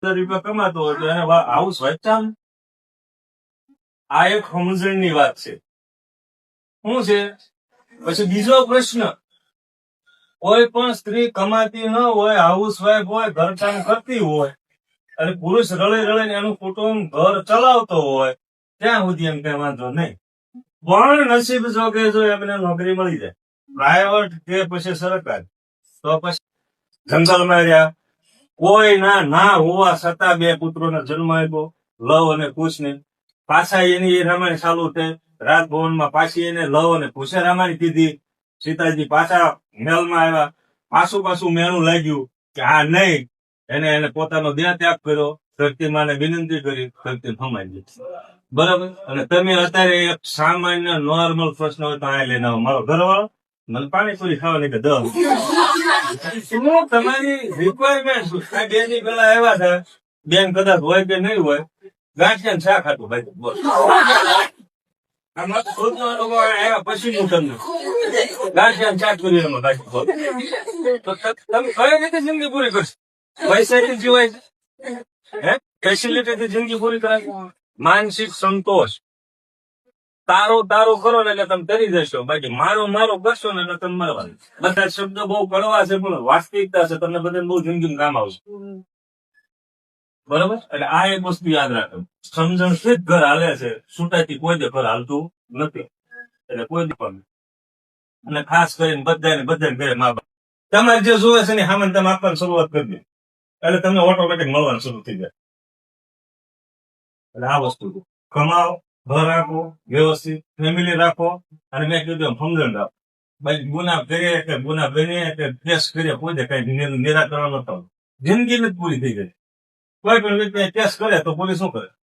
રૂપિયા કમાતો હોય તો એને હાઉસ વાઇફ ચાલે? આ એક સમજણની વાત છે. શું છે? પછી બીજો પ્રશ્ન, કોઈ પણ સ્ત્રી કમાતી ન હોય, હાઉસ વાઇફ હોય, ઘરકામ કરતી હોય અને પુરુષ રળી રળીને એનું કુટુંબ ઘર ચલાવતો હોય ત્યાં સુધી એમ કઈ વાંધો નહીં. પણ નસીબ જો કે જો એમને નોકરી મળી જાય, પ્રાઇવેટ કે પછી સરકાર, તો પછી જંગલમાં રહ્યા, કોઈ ના હોવા છતાં બે પુત્રોને જન્મ આપ્યો, લવ અને કુશને. પાછા એની રામાયણ ચાલુ થઈ, રાજભવનમાં પાછી એને લવ અને કુશે રામાયણ કીધી. સીતાજી પાછા મહેલમાં આવ્યા, પાછું મેણું લાગ્યું કે આ નહીં, એને પોતાનો દેહ ત્યાગ કર્યો, ધરતીમાને વિનંતી કરી, ધરતી થમાઈ દીધી. બરાબર? અને તમે અત્યારે એક સામાન્ય નોર્મલ પ્રશ્ન હોય તો આ લઈને આવો, મારો ઘરવાળો મને પાણીપુરી ખાવાની કે શું તમારી રિક્વાયરમેન્ટ શું? આ બે દી પેલા આવ્યા હતા, બેન કદાચ હોય કે નહીં હોય, ગાંઠિયા શાક હતું ભાઈ. બોલ પછી હું તમને ગાંઠિયા શાક કરી તો તમે કઈ રીતે જિંદગી પૂરી કરશો? પૈસાથી જીવાય છે? હે? ફેસિલિટીથી જિંદગી પૂરી કરાય? માનસિક સંતોષ તારો કરો ને એટલે તમે કરી જશો, બાકી મારો કરશો ને એટલે તમે મરવા. બધા શબ્દો બહુ કડવા છે પણ વાસ્તવિકતા છે, તમને બધાને બહુ જિંદગી કામ આવશે. બરોબર? એટલે આ એક વસ્તુ યાદ રાખો, સમજણ થી જ ઘર હાલે છે, છૂટાથી કોઈ દે ઘર હાલતું નથી. એટલે કોઈ દી પણ, અને ખાસ કરીને બધાને ઘરે મા બાપ તમારે જે જોવે છે ને સામે તમે આપવાની શરૂઆત કરી દે, એટલે તમને ઓટોમેટિક મળવાનું શરૂ થઈ જાય. એટલે આ વસ્તુ કમાઓ, ઘર રાખો, વ્યવસ્થિત ફેમિલી રાખો, અને મેં કીધું એમ સમજણ રાખો. બાકી ગુના કરીએ કે ગુના બનીએ કે કેસ કરીએ, કોઈ દે કઈ નિરાકરણ ન થયું, જિંદગી જ પૂરી થઈ ગઈ. કોઈ પણ વ્યક્તિ કેસ કરે તો પોલીસ શું કરે?